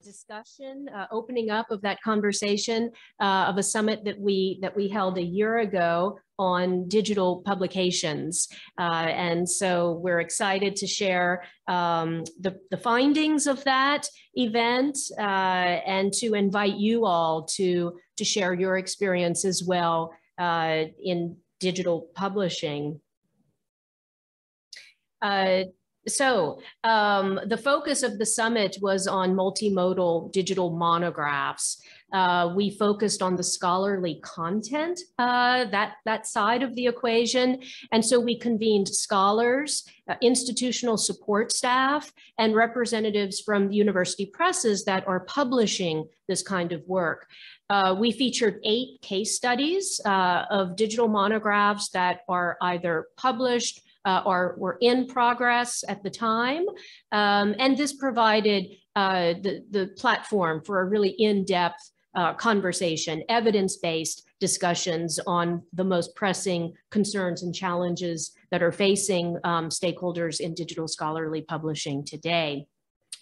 discussion, opening up of that conversation of a summit that we held a year ago on digital publications. And so we're excited to share the findings of that event and to invite you all to share your experience as well in digital publishing. So the focus of the summit was on multimodal digital monographs. We focused on the scholarly content, that side of the equation. And so we convened scholars, institutional support staff, and representatives from the university presses that are publishing this kind of work. We featured 8 case studies of digital monographs that are either published or were in progress at the time. And this provided the platform for a really in-depth conversation, evidence-based discussions on the most pressing concerns and challenges that are facing stakeholders in digital scholarly publishing today.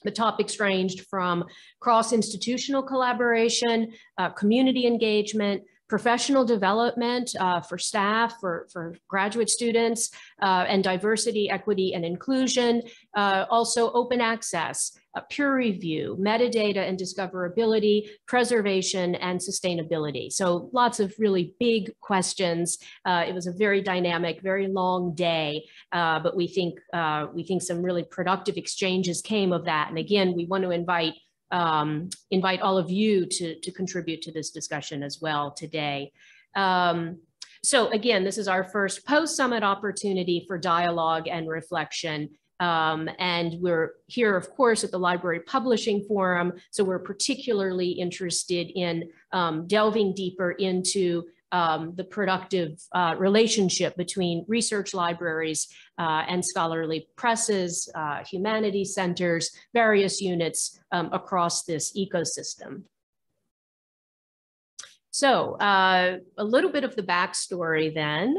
The topics ranged from cross-institutional collaboration, community engagement, professional development for staff, for graduate students, and diversity, equity, and inclusion. Also open access, peer review, metadata and discoverability, preservation, and sustainability. So lots of really big questions. It was a very dynamic, very long day, but we think some really productive exchanges came of that. And again, we want to invite all of you to contribute to this discussion as well today. So again, this is our first post-summit opportunity for dialogue and reflection. And we're here, of course, at the Library Publishing Forum. So we're particularly interested in delving deeper into the productive relationship between research libraries and scholarly presses, humanities centers, various units across this ecosystem. So a little bit of the backstory then.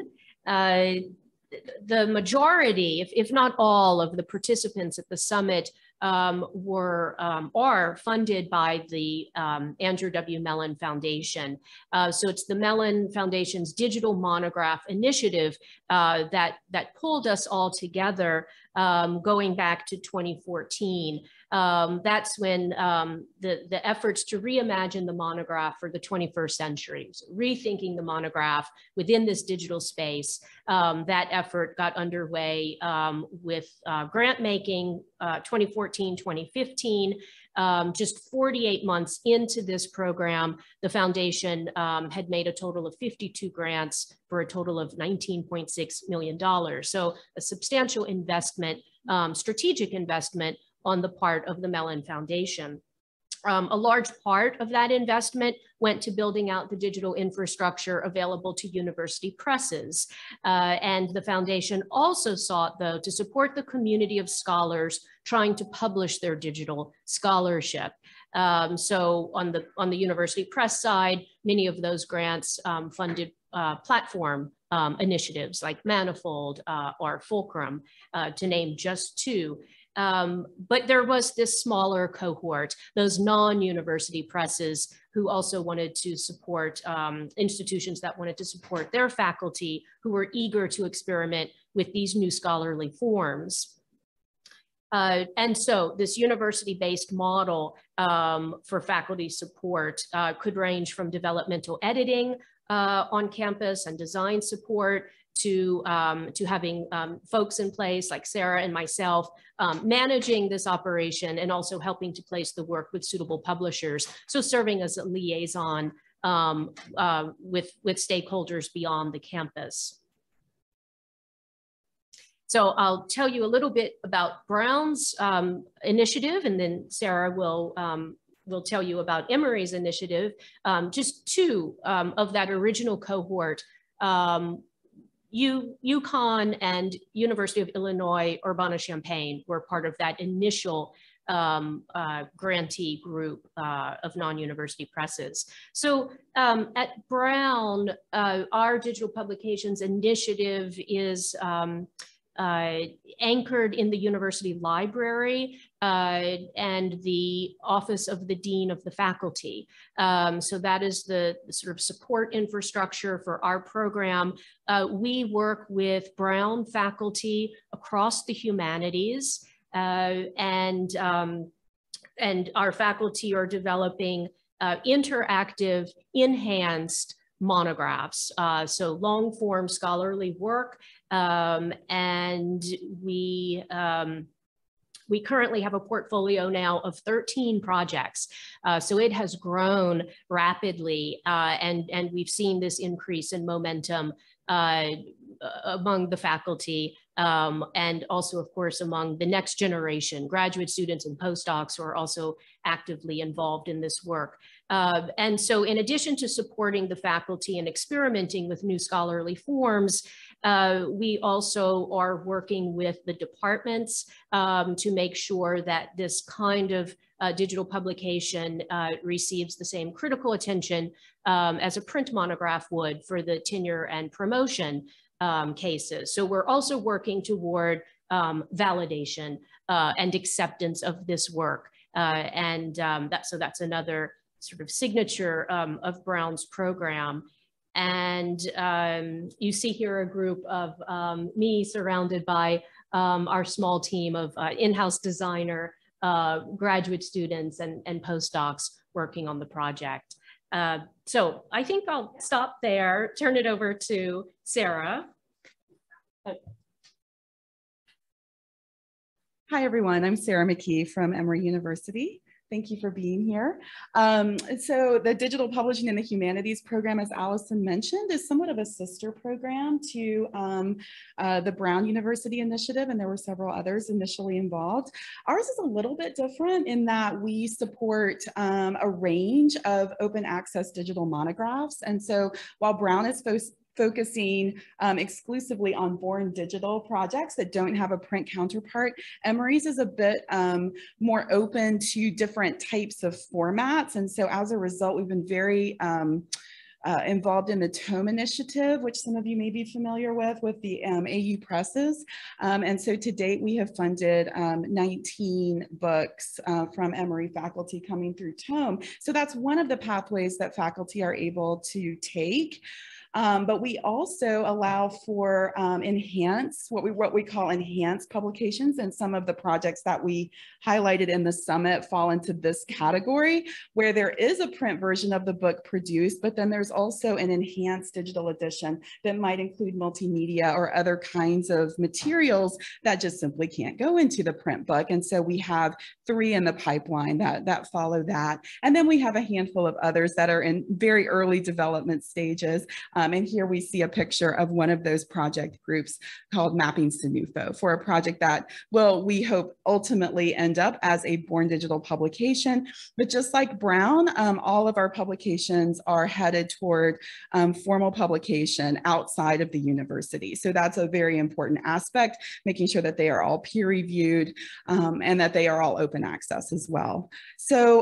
The majority, if not all, of the participants at the summit are funded by the Andrew W. Mellon Foundation. So it's the Mellon Foundation's Digital Monograph Initiative that pulled us all together going back to 2014. That's when the efforts to reimagine the monograph for the 21st century, so rethinking the monograph within this digital space, that effort got underway with grant making 2014, 2015. Just 48 months into this program, the foundation had made a total of 52 grants for a total of $19.6 million. So a substantial investment, strategic investment on the part of the Mellon Foundation. A large part of that investment went to building out the digital infrastructure available to university presses. And the foundation also sought, though, to support the community of scholars trying to publish their digital scholarship. So on the university press side, many of those grants funded platform initiatives like Manifold or Fulcrum, to name just 2. But there was this smaller cohort, those non-university presses who also wanted to support institutions that wanted to support their faculty who were eager to experiment with these new scholarly forms. And so this university-based model for faculty support could range from developmental editing on campus and design support to having folks in place like Sarah and myself managing this operation and also helping to place the work with suitable publishers. So serving as a liaison with stakeholders beyond the campus. So I'll tell you a little bit about Brown's initiative, and then Sarah will tell you about Emory's initiative. Just 2 of that original cohort, UConn and University of Illinois Urbana-Champaign were part of that initial grantee group of non-university presses. So at Brown, our digital publications initiative is anchored in the university library and the Office of the Dean of the Faculty. So that is the sort of support infrastructure for our program. We work with Brown faculty across the humanities, and our faculty are developing interactive, enhanced monographs, so long form scholarly work, and we currently have a portfolio now of 13 projects. So it has grown rapidly, and we've seen this increase in momentum among the faculty, and also, of course, among the next generation, graduate students and postdocs who are also actively involved in this work. And so in addition to supporting the faculty and experimenting with new scholarly forms, we also are working with the departments to make sure that this kind of digital publication receives the same critical attention as a print monograph would for the tenure and promotion cases. So we're also working toward validation and acceptance of this work. So that's another sort of signature of Brown's program. And you see here a group of me surrounded by our small team of in-house designer, graduate students and postdocs working on the project. So I think I'll stop there, turn it over to Sarah. Hi, everyone. I'm Sarah McKee from Emory University. Thank you for being here. So the Digital Publishing in the Humanities program, as Allison mentioned, is somewhat of a sister program to the Brown University initiative, and there were several others initially involved. Ours is a little bit different in that we support a range of open access digital monographs. And so while Brown is focusing exclusively on born digital projects that don't have a print counterpart, Emory's is a bit more open to different types of formats. And so as a result, we've been very involved in the Tome Initiative, which some of you may be familiar with the AU presses. And so to date, we have funded 19 books from Emory faculty coming through Tome. So that's one of the pathways that faculty are able to take. But we also allow for what we call enhanced publications, and some of the projects that we highlighted in the summit fall into this category, where there is a print version of the book produced, but then there's also an enhanced digital edition that might include multimedia or other kinds of materials that just simply can't go into the print book. And so we have 3 in the pipeline that follow that. And then we have a handful of others that are in very early development stages. And here we see a picture of one of those project groups called Mapping Sinufo, for a project that will, we hope, ultimately end up as a born digital publication. But just like Brown, all of our publications are headed toward formal publication outside of the university. So that's a very important aspect, making sure that they are all peer reviewed and that they are all open access as well. So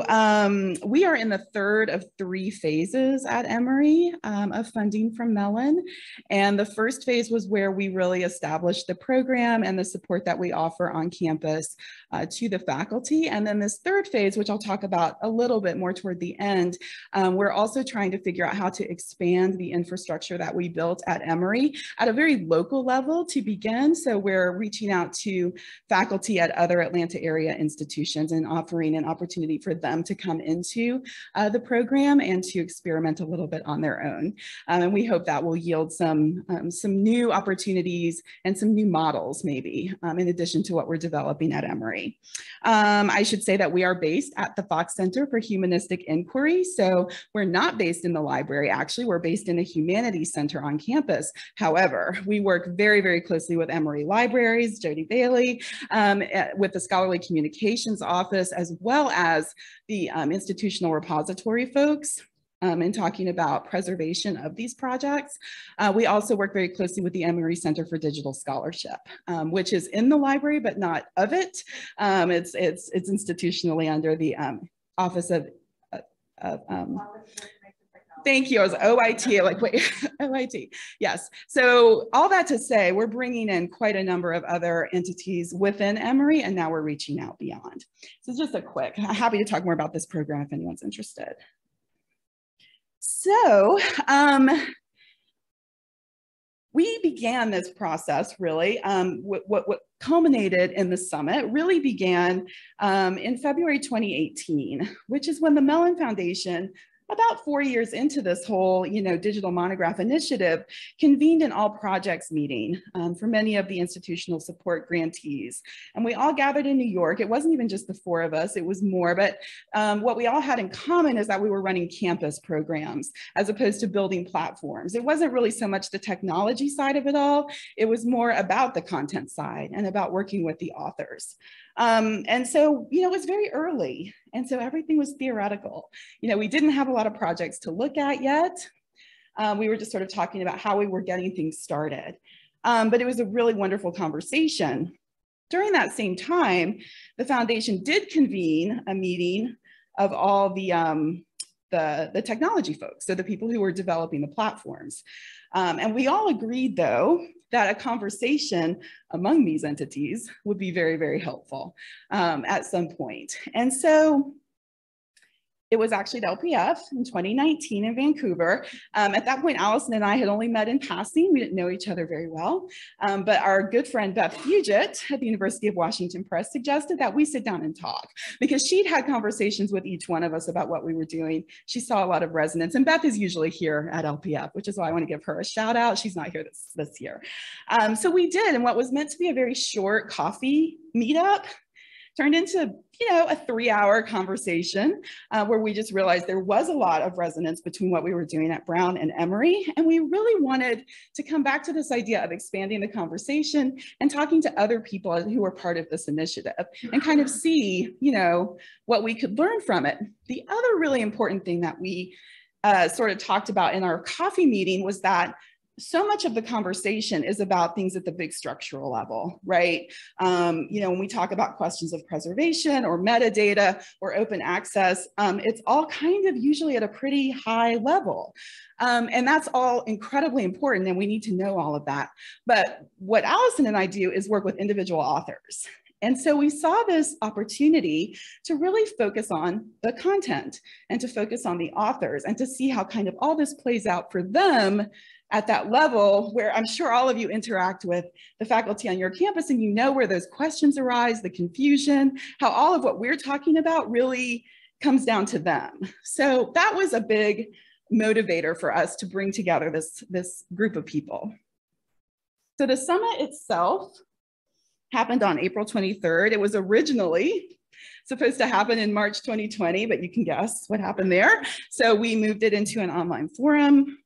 we are in the 3rd of 3 phases at Emory of funding from Mellon. And the first phase was where we really established the program and the support that we offer on campus to the faculty. And then this 3rd phase, which I'll talk about a little bit more toward the end, we're also trying to figure out how to expand the infrastructure that we built at Emory at a very local level to begin. So we're reaching out to faculty at other Atlanta area institutions and offering an opportunity for them to come into the program and to experiment a little bit on their own. And we hope that will yield some new opportunities and some new models, maybe, in addition to what we're developing at Emory. I should say that we are based at the Fox Center for Humanistic Inquiry. So we're not based in the library. Actually, we're based in a humanities center on campus. However, we work very, very closely with Emory Libraries, Jody Bailey, with the Scholarly Communications Office, as well as the institutional repository folks. In talking about preservation of these projects. We also work very closely with the Emory Center for Digital Scholarship, which is in the library, but not of it. It's institutionally under the Office of Thank you. I was OIT, like, wait, OIT. Yes. So all that to say, we're bringing in quite a number of other entities within Emory, and now we're reaching out beyond. So just a quick, happy to talk more about this program if anyone's interested. So we began this process really, what culminated in the summit really began in February 2018, which is when the Mellon Foundation, about 4 years into this whole, digital monograph initiative, convened an all projects meeting for many of the institutional support grantees. And we all gathered in New York. It wasn't even just the 4 of us, it was more, but what we all had in common is that we were running campus programs as opposed to building platforms. It wasn't really so much the technology side of it all, it was more about the content side and about working with the authors. And so, it was very early. And so everything was theoretical. We didn't have a lot of projects to look at yet. We were just sort of talking about how we were getting things started. But it was a really wonderful conversation. During that same time, the foundation did convene a meeting of all the technology folks, so the people who were developing the platforms. And we all agreed, though, that a conversation among these entities would be very, very helpful at some point. And so it was actually at LPF in 2019 in Vancouver. At that point, Allison and I had only met in passing. We didn't know each other very well. But our good friend Beth Fugit at the University of Washington Press suggested that we sit down and talk, because she'd had conversations with each one of us about what we were doing. She saw a lot of resonance, and Beth is usually here at LPF, which is why I want to give her a shout out. She's not here this year. So we did, and what was meant to be a very short coffee meetup turned into, a 3-hour conversation where we just realized there was a lot of resonance between what we were doing at Brown and Emory. And we really wanted to come back to this idea of expanding the conversation and talking to other people who were part of this initiative and kind of see, what we could learn from it. The other really important thing that we sort of talked about in our coffee meeting was that so much of the conversation is about things at the big structural level, right? When we talk about questions of preservation or metadata or open access, it's all kind of usually at a pretty high level. And that's all incredibly important, and we need to know all of that. But what Allison and I do is work with individual authors. And so we saw this opportunity to really focus on the content and to focus on the authors and to see how kind of all this plays out for them at that level, where I'm sure all of you interact with the faculty on your campus and where those questions arise, the confusion, how all of what we're talking about really comes down to them. So that was a big motivator for us to bring together this group of people. So the summit itself happened on April 23rd. It was originally supposed to happen in March 2020, but you can guess what happened there. So we moved it into an online forum.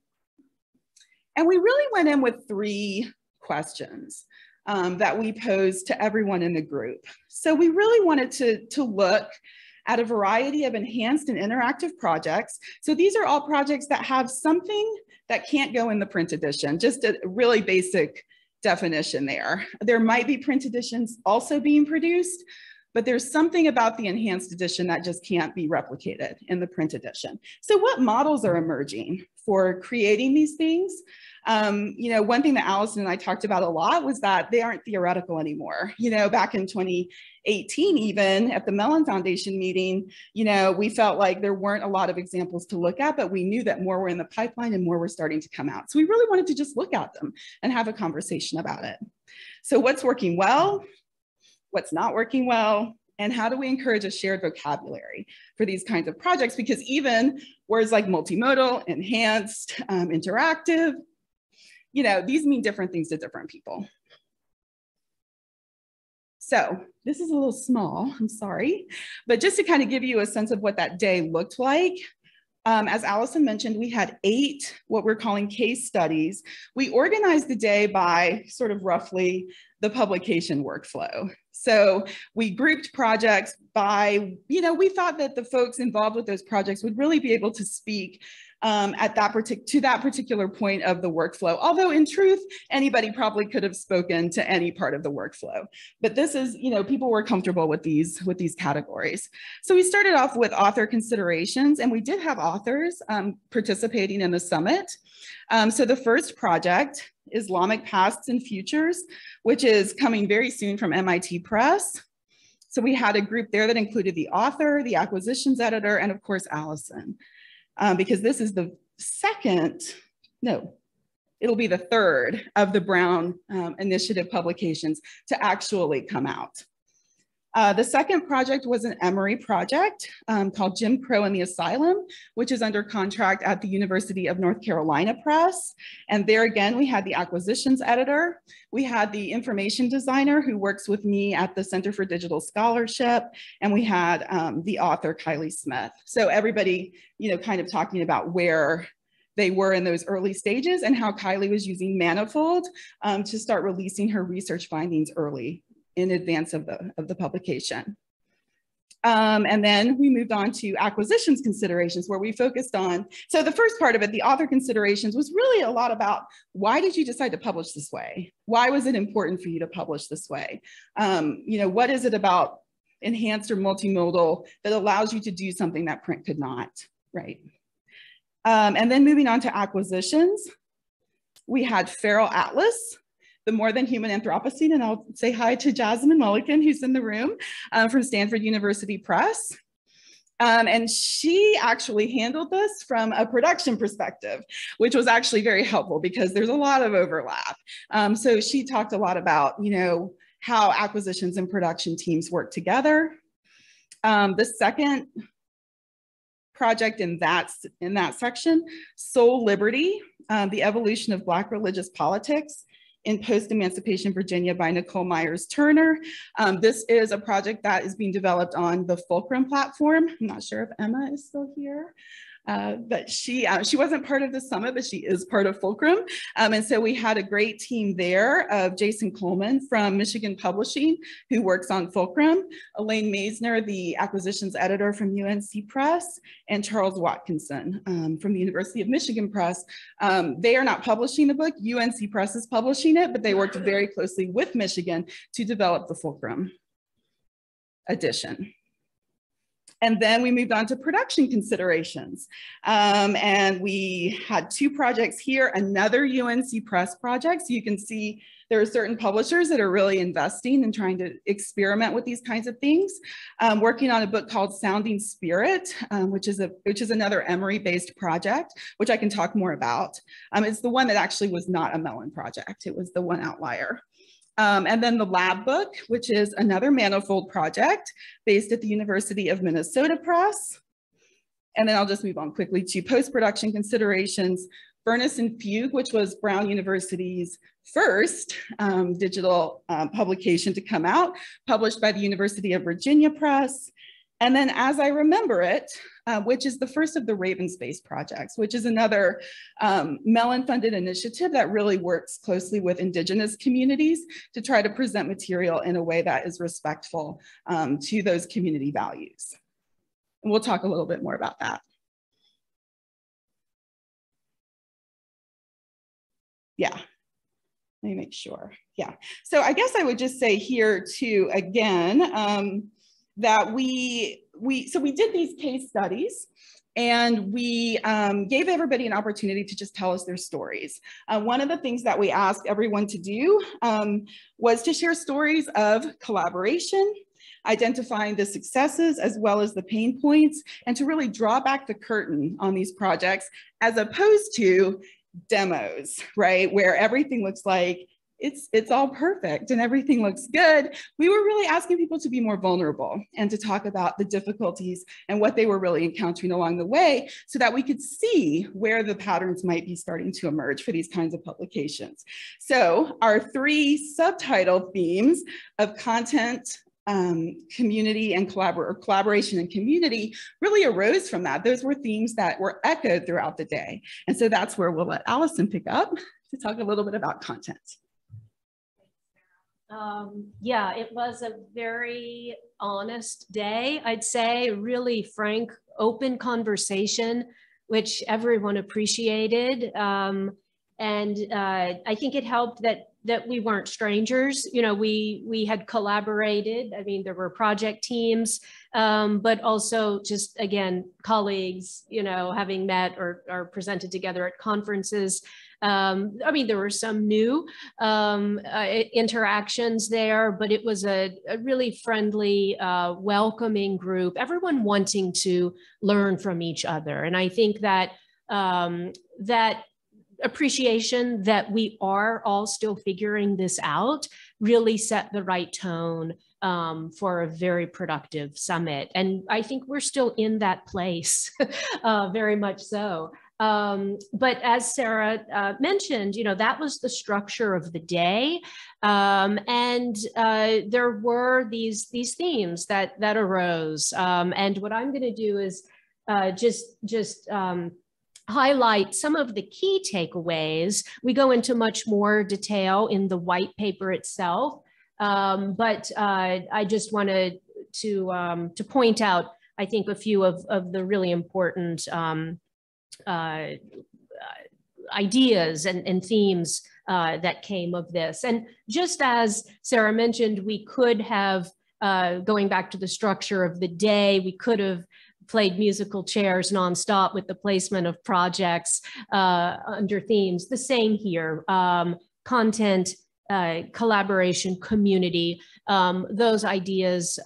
And we really went in with 3 questions that we posed to everyone in the group. So we really wanted to look at a variety of enhanced and interactive projects. So these are all projects that have something that can't go in the print edition, just a really basic definition there. There might be print editions also being produced, but there's something about the enhanced edition that just can't be replicated in the print edition. So what models are emerging for creating these things? One thing that Allison and I talked about a lot was that they aren't theoretical anymore. Back in 2018, even at the Mellon Foundation meeting, we felt like there weren't a lot of examples to look at, but we knew that more were in the pipeline and more were starting to come out. So we really wanted to just look at them and have a conversation about it. So what's working well? What's not working well, and how do we encourage a shared vocabulary for these kinds of projects? Because even words like multimodal, enhanced, interactive, these mean different things to different people. So this is a little small, I'm sorry, but just to kind of give you a sense of what that day looked like, as Allison mentioned, we had 8 what we're calling case studies. We organized the day by sort of roughly the publication workflow. So we grouped projects by, we thought that the folks involved with those projects would really be able to speak to that particular point of the workflow. Although in truth, anybody probably could have spoken to any part of the workflow. But this is, you know, people were comfortable with these categories. So we started off with author considerations, and we did have authors participating in the summit. So the first project, Islamic Pasts and Futures, which is coming very soon from MIT Press. So we had a group there that included the author, the acquisitions editor, and of course, Allison. Because this is the it'll be the third of the Brown Initiative publications to actually come out. The second project was an Emory project called Jim Crow and the Asylum, which is under contract at the University of North Carolina Press. And there again, we had the acquisitions editor. We had the information designer who works with me at the Center for Digital Scholarship. And we had the author, Kylie Smith. So everybody, you know, kind of talking about where they were in those early stages and how Kylie was using Manifold to start releasing her research findings early in advance of the publication. And then we moved on to acquisitions considerations, where we focused on, so the first part of it, the author considerations, was really a lot about, why did you decide to publish this way? Why was it important for you to publish this way? You know, what is it about enhanced or multimodal that allows you to do something that print could not, right? And then moving on to acquisitions, we had Feral Atlas, the More Than Human Anthropocene, and I'll say hi to Jasmine Mulligan, who's in the room from Stanford University Press. And she actually handled this from a production perspective, which was actually very helpful because there's a lot of overlap. So she talked a lot about, you know, how acquisitions and production teams work together. The second project in that section, Soul Liberty, the Evolution of Black Religious Politics in Post-Emancipation Virginia by Nicole Myers Turner. This is a project that is being developed on the Fulcrum platform. I'm not sure if Emma is still here. But she wasn't part of the summit, but she is part of Fulcrum. And so we had a great team there of Jason Coleman from Michigan Publishing, who works on Fulcrum, Elaine Maisner, the acquisitions editor from UNC Press, and Charles Watkinson from the University of Michigan Press. They are not publishing the book, UNC Press is publishing it, but they worked very closely with Michigan to develop the Fulcrum edition. And then we moved on to production considerations. And we had two projects here, another UNC Press project. So you can see there are certain publishers that are really investing and trying to experiment with these kinds of things. Working on a book called Sounding Spirit, which is another Emory-based project, which I can talk more about. It's the one that actually was not a Mellon project. It was the one outlier. And then the lab book, which is another Manifold project based at the University of Minnesota Press. And then I'll just move on quickly to post-production considerations, Furnace and Fugue, which was Brown University's first digital publication to come out, published by the University of Virginia Press. And then As I Remember It, which is the first of the Raven Space projects, which is another Mellon-funded initiative that really works closely with Indigenous communities to try to present material in a way that is respectful to those community values. And we'll talk a little bit more about that. Yeah, let me make sure. Yeah, so I guess I would just say here too, again, that we did these case studies and we gave everybody an opportunity to just tell us their stories. One of the things that we asked everyone to do was to share stories of collaboration, identifying the successes as well as the pain points, and to really draw back the curtain on these projects as opposed to demos, right? Where everything looks like it's all perfect and everything looks good. We were really asking people to be more vulnerable and to talk about the difficulties and what they were really encountering along the way so that we could see where the patterns might be starting to emerge for these kinds of publications. So our three subtitle themes of content, community, and collaboration and community really arose from that. Those were themes that were echoed throughout the day. And so that's where we'll let Allison pick up to talk a little bit about content. Yeah, it was a very honest day, I'd say, really frank, open conversation which everyone appreciated. And I think it helped that we weren't strangers. You know, we had collaborated. I mean, there were project teams, but also just, again, colleagues, you know, having met or presented together at conferences. I mean, there were some new interactions there, but it was a really friendly, welcoming group, everyone wanting to learn from each other. And I think that that appreciation that we are all still figuring this out really set the right tone for a very productive summit. And I think we're still in that place, very much so. But as Sarah mentioned, you know, that was the structure of the day. And there were these themes that arose. And what I'm going to do is just highlight some of the key takeaways. We go into much more detail in the white paper itself, but I just wanted to point out, I think, a few of the really important ideas and themes that came of this. And just as Sarah mentioned, we could have, going back to the structure of the day, we could have played musical chairs nonstop with the placement of projects under themes. The same here, content, collaboration, community. Those ideas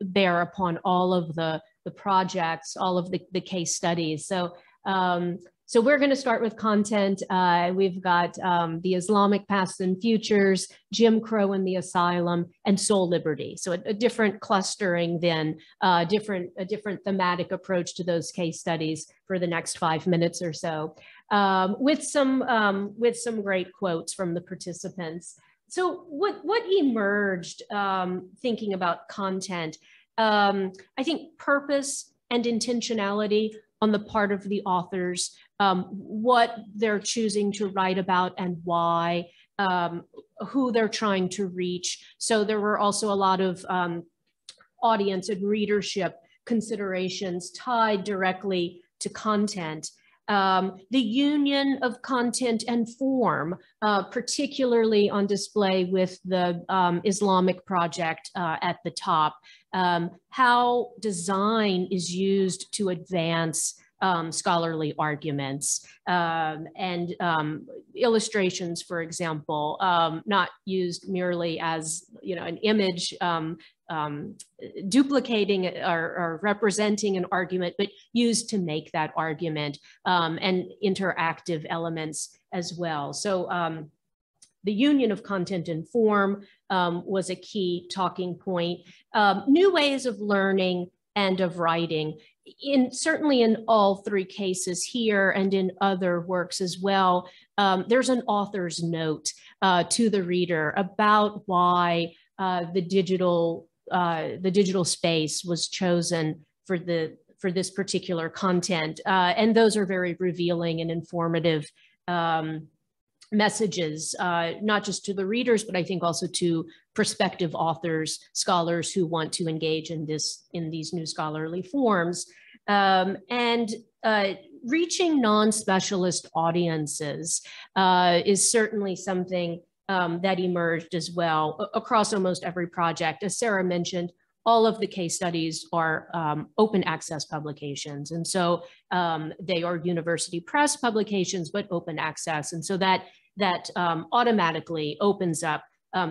bear upon all of the projects, all of the case studies. So we're going to start with content. We've got the Islamic Past and Futures, Jim Crow and the Asylum, and Soul Liberty. So a different clustering then, a different thematic approach to those case studies for the next 5 minutes or so, with some great quotes from the participants. So what emerged thinking about content? I think purpose and intentionality on the part of the authors, what they're choosing to write about and why, who they're trying to reach. So there were also a lot of audience and readership considerations tied directly to content. The union of content and form, particularly on display with the Islamic project at the top. How design is used to advance scholarly arguments, and illustrations, for example, not used merely as, you know, an image duplicating or representing an argument, but used to make that argument, and interactive elements as well. So the union of content and form was a key talking point. New ways of learning and of writing, certainly in all three cases here and in other works as well. There's an author's note to the reader about why the digital space was chosen for this particular content, and those are very revealing and informative messages, not just to the readers, but I think also to prospective authors, scholars who want to engage in these new scholarly forms, and reaching non-specialist audiences is certainly something that emerged as well across almost every project. As Sarah mentioned, all of the case studies are open access publications. And so they are university press publications, but open access. And so that automatically opens up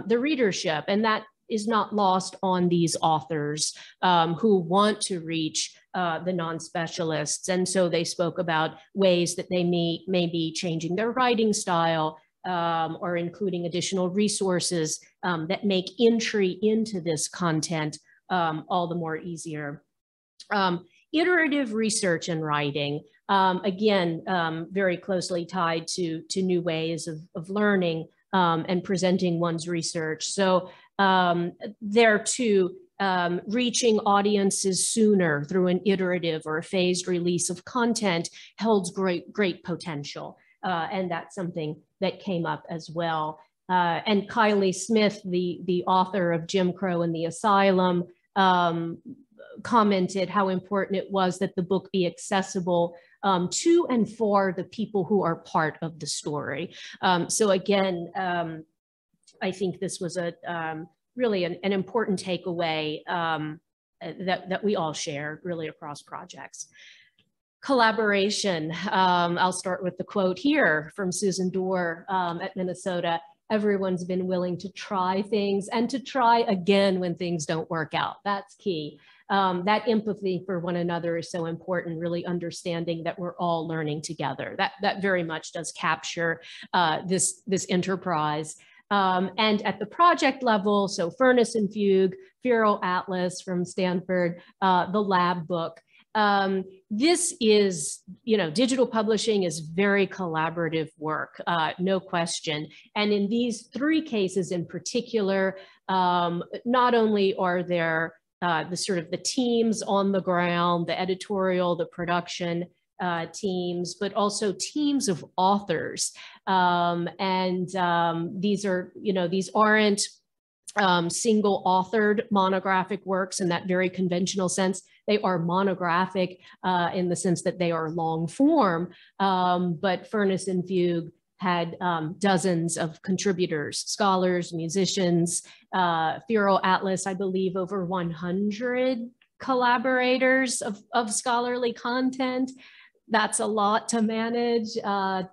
the readership. And that is not lost on these authors who want to reach the non-specialists. And so they spoke about ways that they may be changing their writing style, or including additional resources that make entry into this content all the more easier. Iterative research and writing, again, very closely tied to new ways of learning and presenting one's research. So there too, reaching audiences sooner through an iterative or a phased release of content holds great potential. And that's something that came up as well. And Kylie Smith, the author of Jim Crow and the Asylum, commented how important it was that the book be accessible to and for the people who are part of the story. So again, I think this was a really an important takeaway that we all share really across projects. Collaboration. I'll start with the quote here from Susan Dorr at Minnesota. Everyone's been willing to try things and to try again when things don't work out. That's key. That empathy for one another is so important, really understanding that we're all learning together. That very much does capture this enterprise. And at the project level, so Furnace and Fugue, Feral Atlas from Stanford, the lab book. This is, digital publishing is very collaborative work, no question. And in these three cases in particular, not only are there the teams on the ground, the editorial, the production teams, but also teams of authors. These are, these aren't single authored monographic works in that very conventional sense. They are monographic in the sense that they are long form, but Furnace and Fugue had dozens of contributors, scholars, musicians, Feral Atlas, I believe over 100 collaborators of scholarly content. That's a lot to manage. I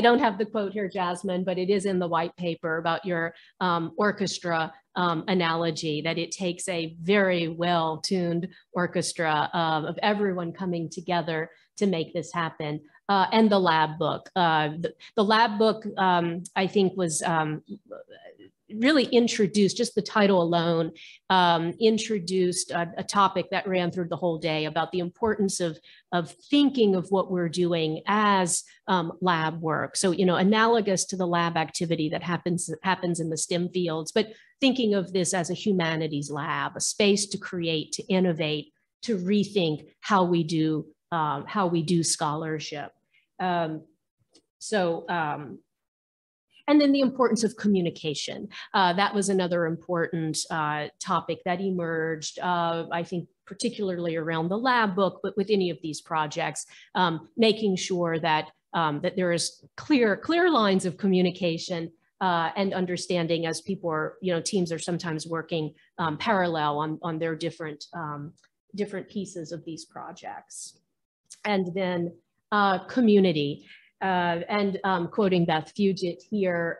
don't have the quote here, Jasmine, but it is in the white paper about your orchestra analogy, that it takes a very well-tuned orchestra of everyone coming together to make this happen. And the lab book. The lab book, I think, was really introduced, just the title alone, introduced a topic that ran through the whole day about the importance of thinking of what we're doing as lab work. So, analogous to the lab activity that happens in the STEM fields, but thinking of this as a humanities lab, a space to create, to innovate, to rethink how we do scholarship. And then the importance of communication. That was another important topic that emerged, I think, particularly around the lab book, but with any of these projects, making sure that there is clear lines of communication and understanding as people are, teams are sometimes working parallel on their different pieces of these projects. And then community. Quoting Beth Fugit here,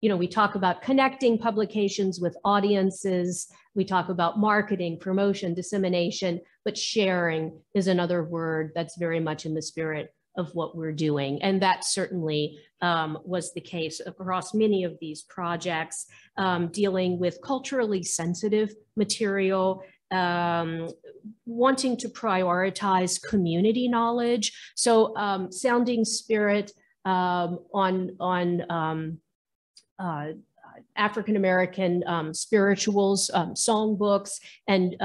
we talk about connecting publications with audiences. We talk about marketing, promotion, dissemination, but sharing is another word that's very much in the spirit of what we're doing. And that certainly was the case across many of these projects, dealing with culturally sensitive material, wanting to prioritize community knowledge. So Sounding Spirit on African-American spirituals, songbooks, and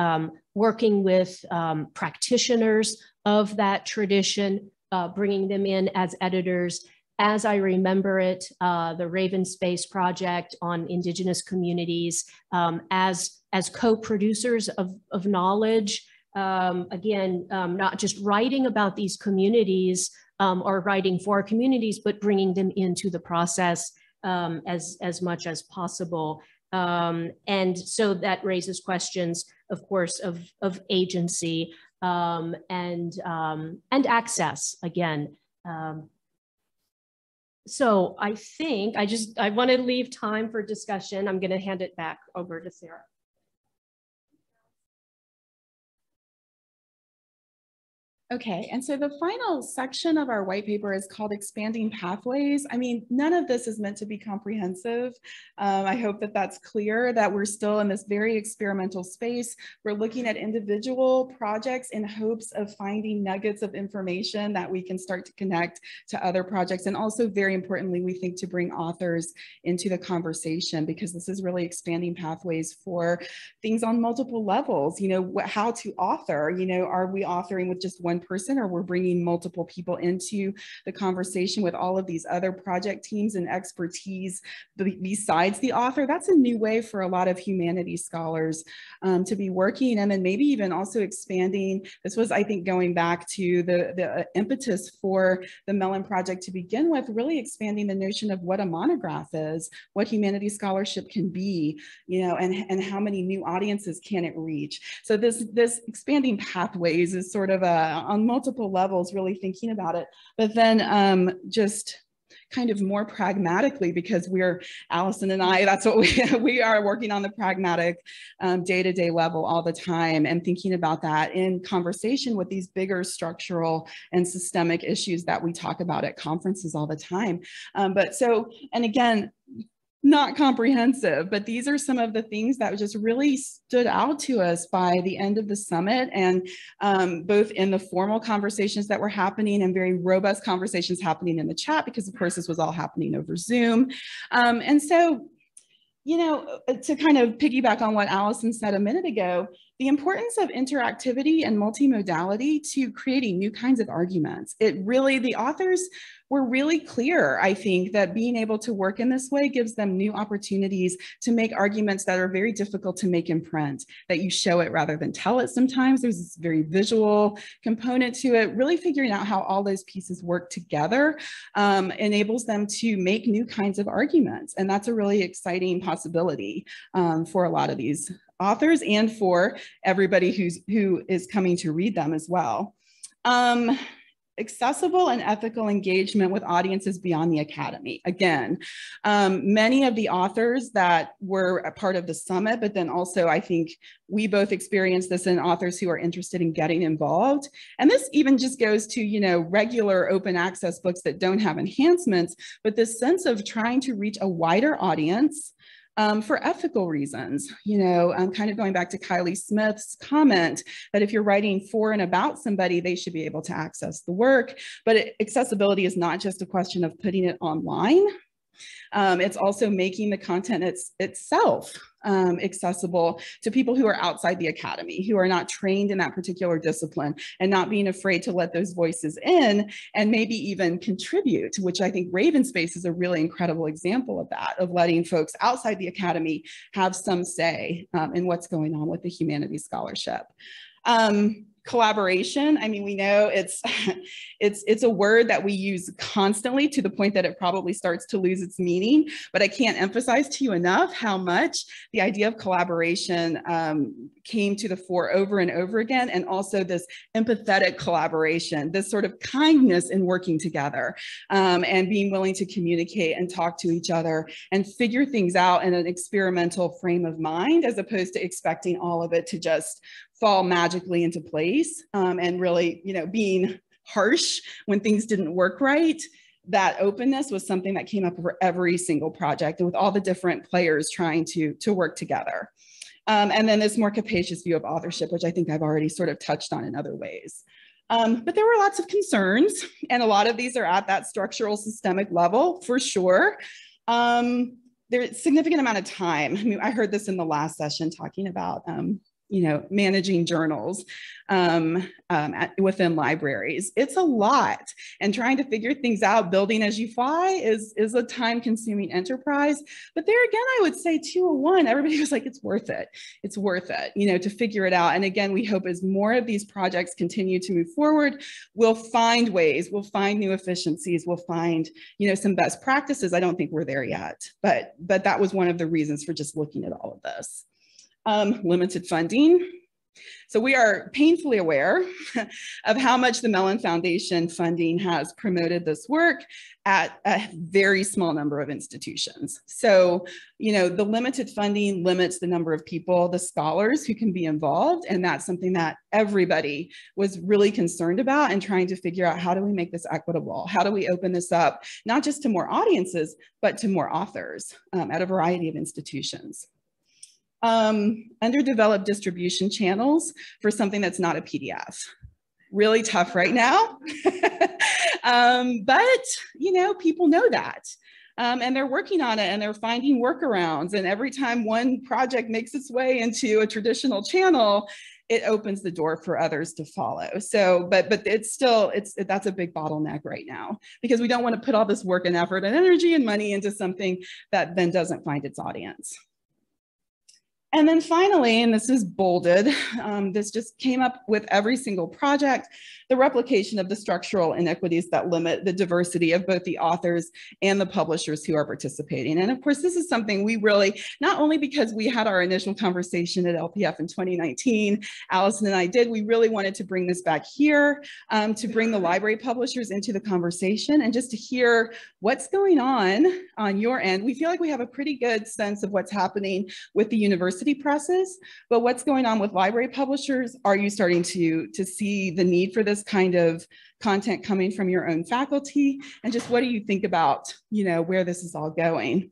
working with practitioners of that tradition, bringing them in as editors. As I remember it, the Raven Space Project on Indigenous communities as co-producers of knowledge, again, not just writing about these communities or writing for communities, but bringing them into the process as much as possible. And so that raises questions, of course, of agency and access again. So I think I want to leave time for discussion. I'm going to hand it back over to Sarah. Okay, and so the final section of our white paper is called Expanding Pathways. I mean, none of this is meant to be comprehensive. I hope that that's clear, that we're still in this very experimental space. We're looking at individual projects in hopes of finding nuggets of information that we can start to connect to other projects. And also, very importantly, we think to bring authors into the conversation, because this is really expanding pathways for things on multiple levels. How to author, are we authoring with just one one person or we're bringing multiple people into the conversation with all of these other project teams and expertise besides the author. That's a new way for a lot of humanities scholars to be working, and then maybe even also expanding. This was, I think, going back to the impetus for the Mellon Project to begin with, really expanding the notion of what a monograph is, what humanities scholarship can be, you know, and how many new audiences can it reach. So this expanding pathways is sort of on multiple levels, really thinking about it, but then just kind of more pragmatically, because Allison and I, that's what we are working on, the pragmatic day-to-day level all the time, and thinking about that in conversation with these bigger structural and systemic issues that we talk about at conferences all the time. And again, not comprehensive, but these are some of the things that just really stood out to us by the end of the summit, and both in the formal conversations that were happening and very robust conversations happening in the chat, because of course this was all happening over Zoom. And so, you know, to kind of piggyback on what Allison said a minute ago, the importance of interactivity and multimodality to creating new kinds of arguments. The authors were really clear, I think, that being able to work in this way gives them new opportunities to make arguments that are very difficult to make in print, that you show it rather than tell it sometimes. There's this very visual component to it. Really figuring out how all those pieces work together enables them to make new kinds of arguments. And that's a really exciting possibility for a lot of these authors and for everybody who is coming to read them as well. Accessible and ethical engagement with audiences beyond the academy. Again, many of the authors that were a part of the summit, but then also I think we both experienced this in authors who are interested in getting involved. And this even just goes to, you know, regular open access books that don't have enhancements, but this sense of trying to reach a wider audience for ethical reasons. You know, I'm kind of going back to Kylie Smith's comment that if you're writing for and about somebody, they should be able to access the work. But accessibility is not just a question of putting it online. It's also making the content itself accessible to people who are outside the academy, who are not trained in that particular discipline, and not being afraid to let those voices in and maybe even contribute, which I think Raven Space is a really incredible example of that, of letting folks outside the academy have some say in what's going on with the humanities scholarship. Collaboration, I mean, we know it's a word that we use constantly to the point that it probably starts to lose its meaning, but I can't emphasize to you enough how much the idea of collaboration came to the fore over and over again, and also this empathetic collaboration, this sort of kindness in working together, and being willing to communicate and talk to each other and figure things out in an experimental frame of mind, as opposed to expecting all of it to just fall magically into place, and really, you know, being harsh when things didn't work right. That openness was something that came up for every single project, and with all the different players trying to work together. And then this more capacious view of authorship, which I think I've already sort of touched on in other ways. But there were lots of concerns, and a lot of these are at that structural systemic level for sure. There's a significant amount of time. I mean, I heard this in the last session talking about you know, managing journals within libraries. It's a lot, and trying to figure things out, building as you fly is a time-consuming enterprise. But there again, I would say 201, everybody was like, it's worth it. It's worth it, you know, to figure it out. And again, we hope as more of these projects continue to move forward, we'll find ways, we'll find new efficiencies, we'll find, you know, some best practices. I don't think we're there yet, but that was one of the reasons for just looking at all of this. Limited funding. So we are painfully aware of how much the Mellon Foundation funding has promoted this work at a very small number of institutions. So, you know, the limited funding limits the number of people, the scholars who can be involved. And that's something that everybody was really concerned about, and trying to figure out, how do we make this equitable? How do we open this up, not just to more audiences, but to more authors at a variety of institutions? Underdeveloped distribution channels for something that's not a PDF. Really tough right now. But, you know, people know that. And they're working on it, and they're finding workarounds. And every time one project makes its way into a traditional channel, it opens the door for others to follow. So, but it's still, that's a big bottleneck right now, because we don't want to put all this work and effort and energy and money into something that then doesn't find its audience. And then finally, and this is bolded, this just came up with every single project, the replication of the structural inequities that limit the diversity of both the authors and the publishers who are participating. And of course, this is something we really, not only because we had our initial conversation at LPF in 2019, Allison and I did, we really wanted to bring this back here, to bring the library publishers into the conversation and just to hear what's going on your end. We feel like we have a pretty good sense of what's happening with the university presses, but what's going on with library publishers? Are you starting to see the need for this kind of content coming from your own faculty? And just what do you think about, where this is all going?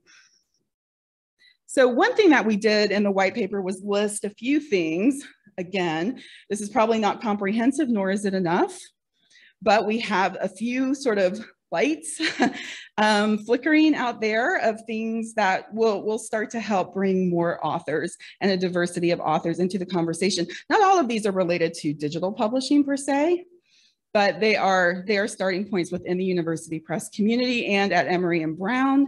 So one thing that we did in the white paper was list a few things. Again, this is probably not comprehensive, nor is it enough, but we have a few sort of lights flickering out there of things that will start to help bring more authors and a diversity of authors into the conversation. Not all of these are related to digital publishing per se, but they are starting points within the university press community and at Emory and Brown.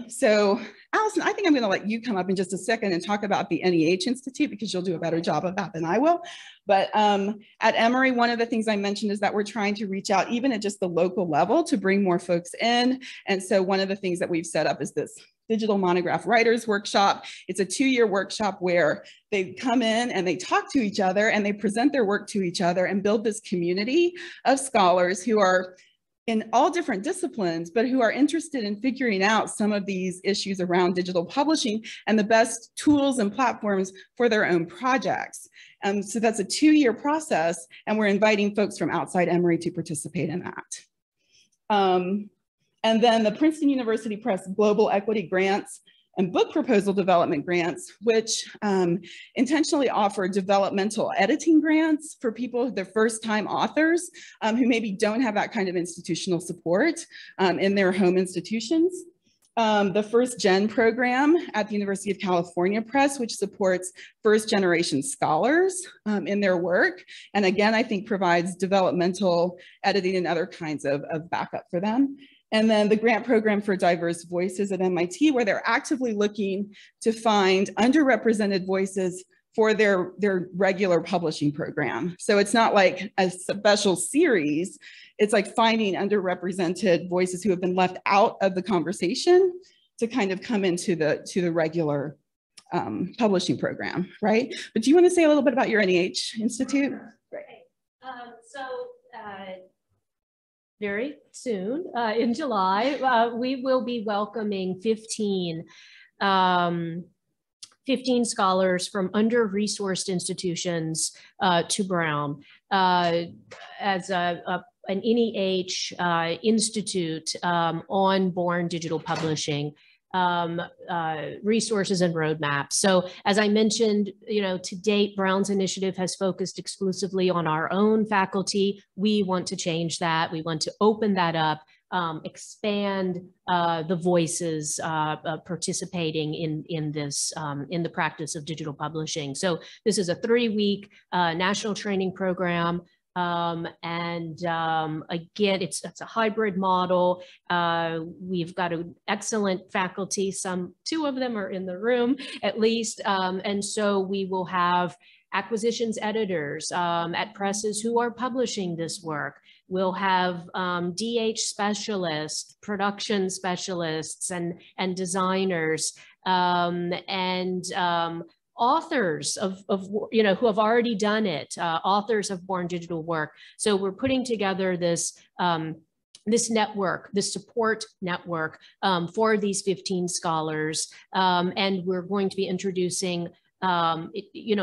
So Allison, I think I'm going to let you come up in just a second and talk about the NEH Institute, because you'll do a better job of that than I will. But at Emory, one of the things I mentioned is that we're trying to reach out even at just the local level to bring more folks in. And so one of the things that we've set up is this digital monograph writers workshop. It's a 2-year workshop where they come in and they talk to each other and they present their work to each other and build this community of scholars who are in all different disciplines, but who are interested in figuring out some of these issues around digital publishing and the best tools and platforms for their own projects. So that's a 2-year process, and we're inviting folks from outside Emory to participate in that. And then the Princeton University Press Global Equity Grants and Book Proposal Development Grants, which intentionally offer developmental editing grants for people, their first-time authors, who maybe don't have that kind of institutional support in their home institutions. The First Gen program at the University of California Press, which supports first-generation scholars in their work. And again, I think provides developmental editing and other kinds of backup for them. And then the grant program for diverse voices at MIT, where they're actively looking to find underrepresented voices for their regular publishing program. So it's not like a special series, it's like finding underrepresented voices who have been left out of the conversation to kind of come into the regular publishing program, right? But do you want to say a little bit about your NEH Institute? Great. Very soon, in July, we will be welcoming 15 scholars from under-resourced institutions to Brown as an NEH Institute on born digital publishing resources and roadmaps. So as I mentioned, to date, Brown's initiative has focused exclusively on our own faculty. We want to change that. We want to open that up, expand the voices participating in this, in the practice of digital publishing. So this is a 3-week national training program. Again, it's a hybrid model. We've got an excellent faculty, 2 of them are in the room at least. And so we will have acquisitions editors at presses who are publishing this work. We'll have DH specialists, production specialists, and designers, authors of who have already done it, authors of born digital work. So we're putting together this this network, this support network for these 15 scholars, and we're going to be introducing. The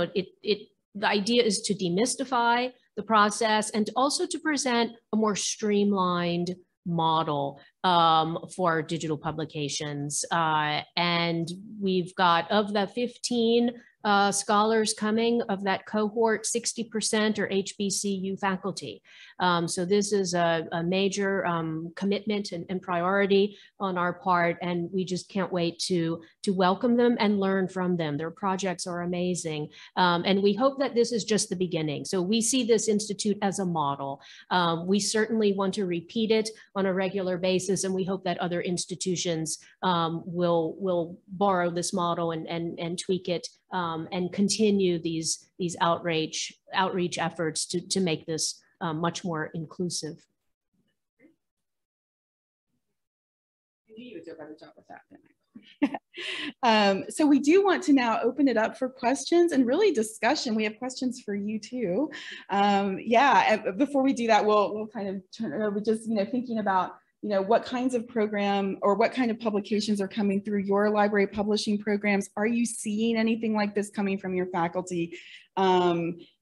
idea is to demystify the process and also to present a more streamlined model for digital publications. And we've got, of the 15 scholars coming of that cohort, 60% are HBCU faculty. So this is a major commitment and priority on our part, and we just can't wait to welcome them and learn from them. Their projects are amazing, and we hope that this is just the beginning. So we see this institute as a model. We certainly want to repeat it on a regular basis, and we hope that other institutions will borrow this model and tweak it and continue these outreach efforts to make this much more inclusive. I knew you would do a better job with that than I. So we do want to now open it up for questions and really discussion. We have questions for you too. Yeah, and before we do that, we'll kind of turn it over, just thinking about what kinds of program or what kind of publications are coming through your library publishing programs. Are you seeing anything like this coming from your faculty?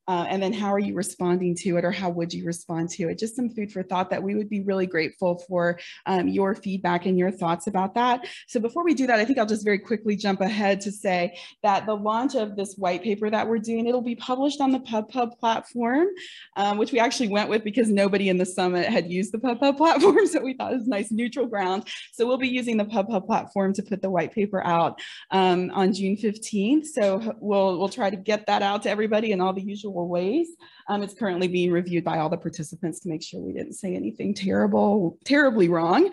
And then how are you responding to it, or how would you respond to it? Just some food for thought that we would be really grateful for your feedback and your thoughts about that. So before we do that, I think I'll just very quickly jump ahead to say that the launch of this white paper that we're doing, it'll be published on the PubPub platform, which we actually went with because nobody in the summit had used the PubPub platform. So we thought it was nice neutral ground. So we'll be using the PubPub platform to put the white paper out on June 15th. So we'll try to get that out to everybody in all the usual ways. It's currently being reviewed by all the participants to make sure we didn't say anything terribly wrong.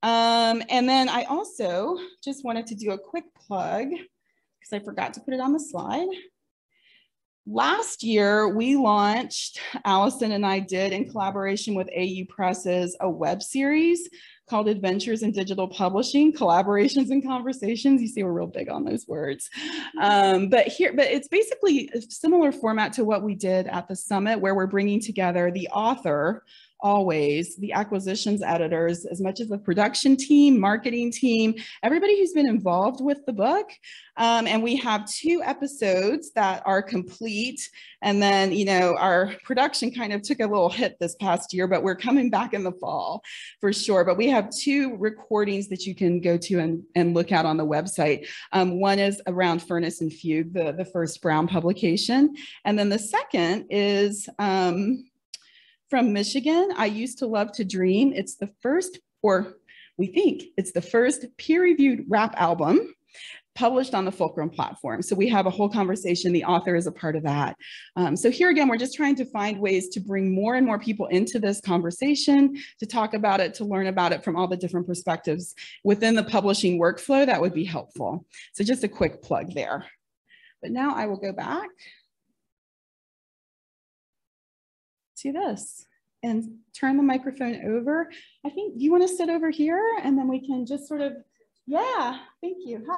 And then I also just wanted to do a quick plug because I forgot to put it on the slide. Last year, we launched, Allison and I did, in collaboration with AU Presses, a web series called Adventures in Digital Publishing, Collaborations and Conversations. You see, we're real big on those words. But it's basically a similar format to what we did at the summit, where we're bringing together the author, always, the acquisitions editors, as much as the production team, marketing team, everybody who's been involved with the book. And we have 2 episodes that are complete. And then, our production kind of took a little hit this past year, but we're coming back in the fall for sure. But we have 2 recordings that you can go to and look at on the website. One is around Furnace and Fugue, the first Brown publication. And then the second is from Michigan, I Used to Love to Dream. It's the first, or we think it's the first peer-reviewed rap album published on the Fulcrum platform. So we have a whole conversation. The author is a part of that. So here again, we're just trying to find ways to bring more and more people into this conversation, to talk about it, to learn about it from all the different perspectives within the publishing workflow. That would be helpful. So just a quick plug there. But now I will go back to this and turn the microphone over. I think, do you want to sit over here and then we can just sort of, yeah, thank you. Hi.